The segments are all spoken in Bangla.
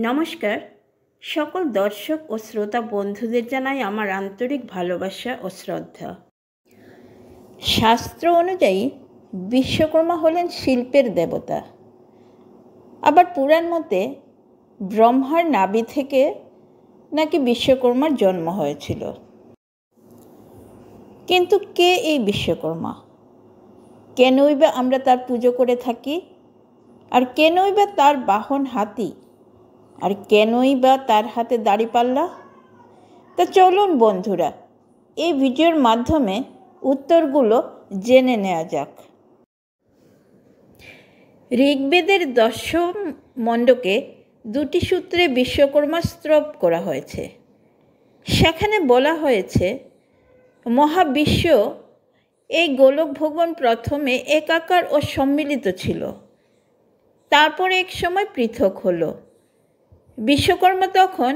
নমস্কার, সকল দর্শক ও শ্রোতা বন্ধুদের জানাই আমার আন্তরিক ভালোবাসা ও শ্রদ্ধা। শাস্ত্র অনুযায়ী বিশ্বকর্মা হলেন শিল্পের দেবতা। আবার পুরাণ মতে ব্রহ্মার নাভি থেকে নাকি বিশ্বকর্মার জন্ম হয়েছিল। কিন্তু কে এই বিশ্বকর্মা? কেনই বা আমরা তার পুজো করে থাকি? আর কেনই বা তার বাহন হাতি? আর কেনই বা তার হাতে দাড়িপাল্লা? তা চলুন বন্ধুরা, এই ভিডিওর মাধ্যমে উত্তরগুলো জেনে নেওয়া যাক। ঋগ্বেদের দশম মণ্ডকে দুটি সূত্রে বিশ্বকর্মা স্তব করা হয়েছে। সেখানে বলা হয়েছে, মহাবিশ্ব এই গোলক ভগবান প্রথমে একাকার ও সম্মিলিত ছিল, তারপর এক সময় পৃথক হলো। বিশ্বকর্মা তখন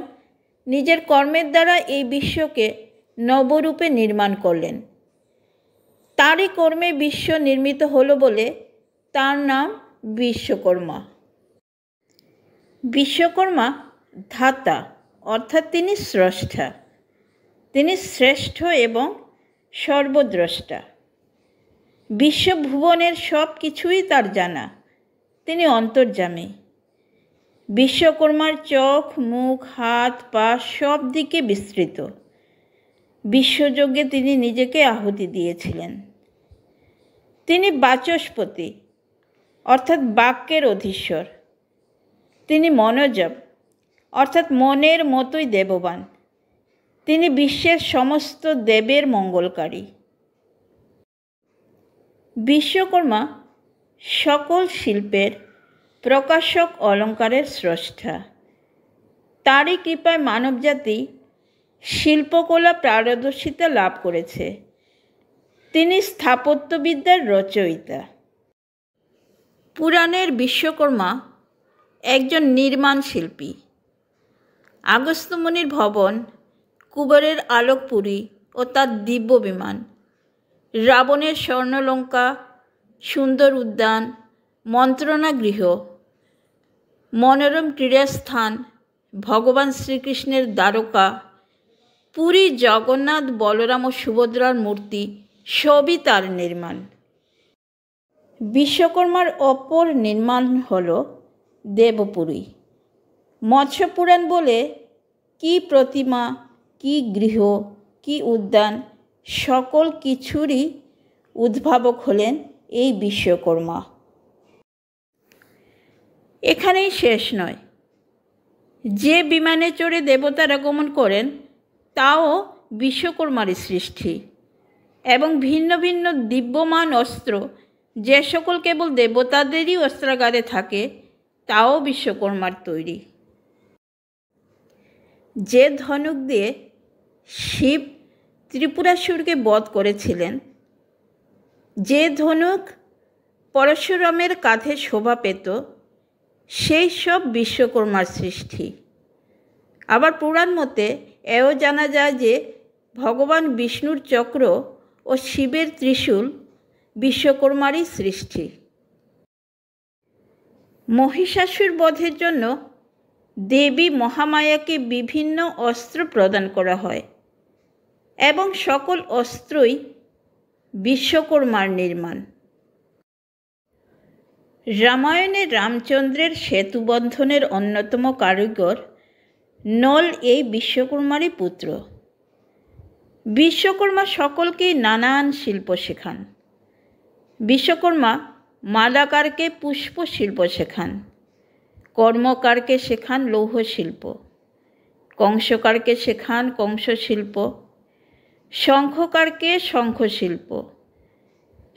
নিজের কর্মের দ্বারা এই বিশ্বকে নবরূপে নির্মাণ করলেন। তারই কর্মে বিশ্ব নির্মিত হলো বলে তার নাম বিশ্বকর্মা। বিশ্বকর্মা ধাতা, অর্থাৎ তিনি স্রষ্টা। তিনি শ্রেষ্ঠ এবং সর্বদ্রষ্টা। বিশ্বভুবনের সব কিছুই তার জানা। তিনি অন্তর্যামী। বিশ্বকর্মার চোখ, মুখ, হাত, পা সব দিকে বিস্তৃত। বিশ্বযজ্ঞে তিনি নিজেকে আহুতি দিয়েছিলেন। তিনি বাচস্পতি, অর্থাৎ বাক্যের অধীশ্বর। তিনি মনোজব, অর্থাৎ মনের মতোই দেববান। তিনি বিশ্বের সমস্ত দেবের মঙ্গলকারী। বিশ্বকর্মা সকল শিল্পের প্রকাশক, অলঙ্কারের স্রষ্টা। তারই কৃপায় মানবজাতি শিল্পকলা পারদর্শিতা লাভ করেছে। তিনি স্থাপত্যবিদ্যার রচয়িতা। পুরাণের বিশ্বকর্মা একজন নির্মাণ শিল্পী। আগস্ত্যমুনির ভবন, কুবেরের আলোকপুরী ও তার দিব্য বিমান, রাবণের স্বর্ণলঙ্কা, সুন্দর উদ্যান, মন্ত্রণা গৃহ, মনোরম ক্রীড়াস্থান, ভগবান শ্রীকৃষ্ণের দ্বারকা, পুরী জগন্নাথ, বলরাম ও সুভদ্রার মূর্তি সবই তার নির্মাণ। বিশ্বকর্মার অপর নির্মাণ হল দেবপুরী। মৎস্যপুরাণ বলে, কি প্রতিমা, কি গৃহ, কি উদ্যান, সকল কিছুরই উদ্ভাবক হলেন এই বিশ্বকর্মা। এখানেই শেষ নয়। যে বিমানে চড়ে দেবতারা আগমন করেন তাও বিশ্বকর্মারই সৃষ্টি, এবং ভিন্ন ভিন্ন দিব্যমান অস্ত্র যে সকল কেবল দেবতাদেরই অস্ত্রাগারে থাকে তাও বিশ্বকর্মার তৈরি। যে ধনুক দিয়ে শিব ত্রিপুরাসুরকে বধ করেছিলেন, যে ধনুক পরশুরামের কাঁধে শোভা পেত, সেই সব বিশ্বকর্মার সৃষ্টি। আবার পুরাণ মতে এও জানা যায় যে ভগবান বিষ্ণুর চক্র ও শিবের ত্রিশূল বিশ্বকর্মারই সৃষ্টি। মহিষাসুর বধের জন্য দেবী মহামায়াকে বিভিন্ন অস্ত্র প্রদান করা হয়, এবং সকল অস্ত্রই বিশ্বকর্মার নির্মাণ। রামায়ণে রামচন্দ্রের সেতুবন্ধনের অন্যতম কারিগর নল এই বিশ্বকর্মারই পুত্র। বিশ্বকর্মা সকলকেই নানান শিল্প শেখান। বিশ্বকর্মা মালাকারকে পুষ্প শিল্প শেখান, কর্মকারকে শেখান লৌহ শিল্প, কংসকারকে শেখান কংস শিল্প, শঙ্খকারকে শঙ্খ শিল্প,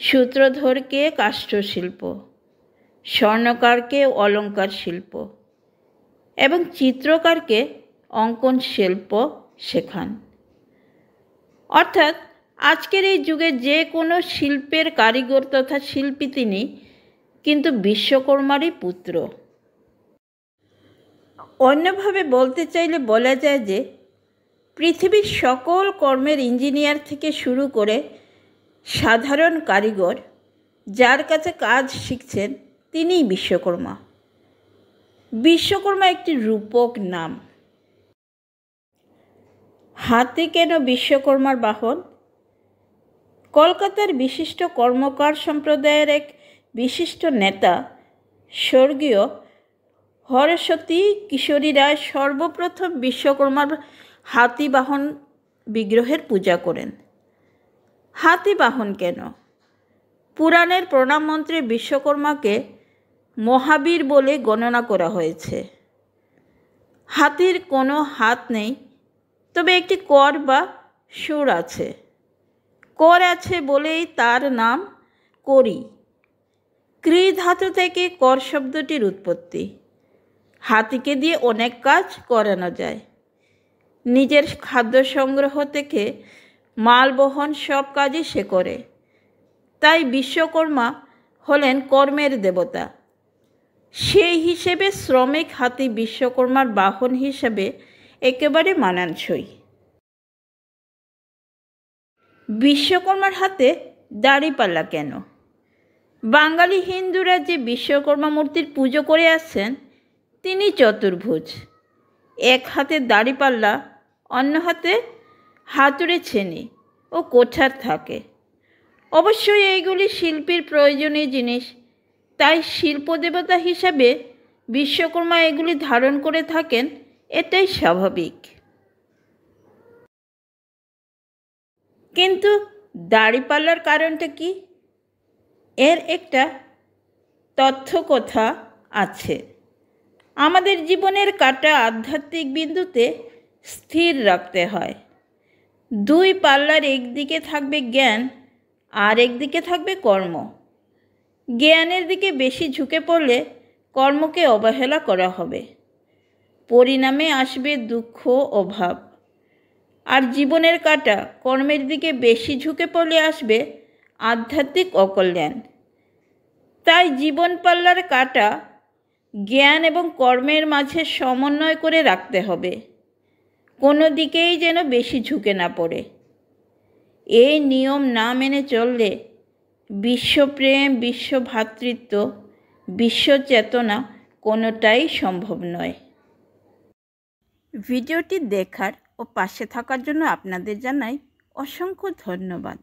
সূত্রধরকে কাষ্ঠ শিল্প, স্বর্ণকারকে অলঙ্কার শিল্প, এবং চিত্রকারকে অঙ্কন শিল্প শেখান। অর্থাৎ আজকের এই যুগে যে কোনো শিল্পের কারিগর তথা শিল্পী তিনি, কিন্তু বিশ্বকর্মারই পুত্র। অন্যভাবে বলতে চাইলে বলা যায় যে পৃথিবীর সকল কর্মের ইঞ্জিনিয়ার থেকে শুরু করে সাধারণ কারিগর যার কাছে কাজ শিখছেন তিনিই বিশ্বকর্মা। বিশ্বকর্মা একটি রূপক নাম। হাতি কেন বিশ্বকর্মার বাহন? কলকাতার বিশিষ্ট কর্মকার সম্প্রদায়ের এক বিশিষ্ট নেতা স্বর্গীয় হরস্বতী কিশোরী রায় সর্বপ্রথম বিশ্বকর্মার হাতি বাহন বিগ্রহের পূজা করেন। হাতি বাহন কেন? পুরাণের প্রণব মন্ত্রে বিশ্বকর্মাকে মহাবীর বলে গণনা করা হয়েছে। হাতির কোনো হাত নেই, তবে একটি কর বা সুর আছে। কর আছে বলেই তার নাম করি। ক্রি ধাতু থেকে কর শব্দটির উৎপত্তি। হাতিকে দিয়ে অনেক কাজ করানো যায়। নিজের খাদ্য সংগ্রহ থেকে মাল বহন সব কাজই সে করে। তাই বিশ্বকর্মা হলেন কর্মের দেবতা। সেই হিসেবে শ্রমিক হাতি বিশ্বকর্মার বাহন হিসেবে একেবারে মানানসই। বিশ্বকর্মার হাতে দাড়িপাল্লা কেন? বাঙালি হিন্দুরা যে বিশ্বকর্মা মূর্তির পুজো করে আসছেন তিনি চতুর্ভুজ। এক হাতে দাড়িপাল্লা, অন্য হাতে হাতুড়ে ছেনি ও কোঠার থাকে। অবশ্যই এইগুলি শিল্পীর প্রয়োজনীয় জিনিস, তাই শিল্পদেবতা হিসাবে বিশ্বকর্মা এগুলি ধারণ করে থাকেন, এটাই স্বাভাবিক। কিন্তু দাড়িপাল্লার কারণটা কি? এর একটা তথ্য কথা আছে। আমাদের জীবনের কাটা আধ্যাত্মিক বিন্দুতে স্থির রাখতে হয়। দুই পাল্লার একদিকে থাকবে জ্ঞান আর একদিকে থাকবে কর্ম। জ্ঞানের দিকে বেশি ঝুঁকে পড়লে কর্মকে অবহেলা করা হবে, পরিণামে আসবে দুঃখ, অভাব। আর জীবনের কাটা কর্মের দিকে বেশি ঝুঁকে পড়লে আসবে আধ্যাত্মিক অকল্যাণ। তাই জীবন পাল্লার কাটা জ্ঞান এবং কর্মের মাঝে সমন্বয় করে রাখতে হবে, কোনো দিকেই যেন বেশি ঝুঁকে না পড়ে। এই নিয়ম না মেনে চললে বিশ্বপ্রেম, বিশ্বভ্রাতৃত্ব, বিশ্বচেতনা কোনোটাই সম্ভব নয়। ভিডিওটি দেখার ও পাশে থাকার জন্য আপনাদের জানাই অসংখ্য ধন্যবাদ।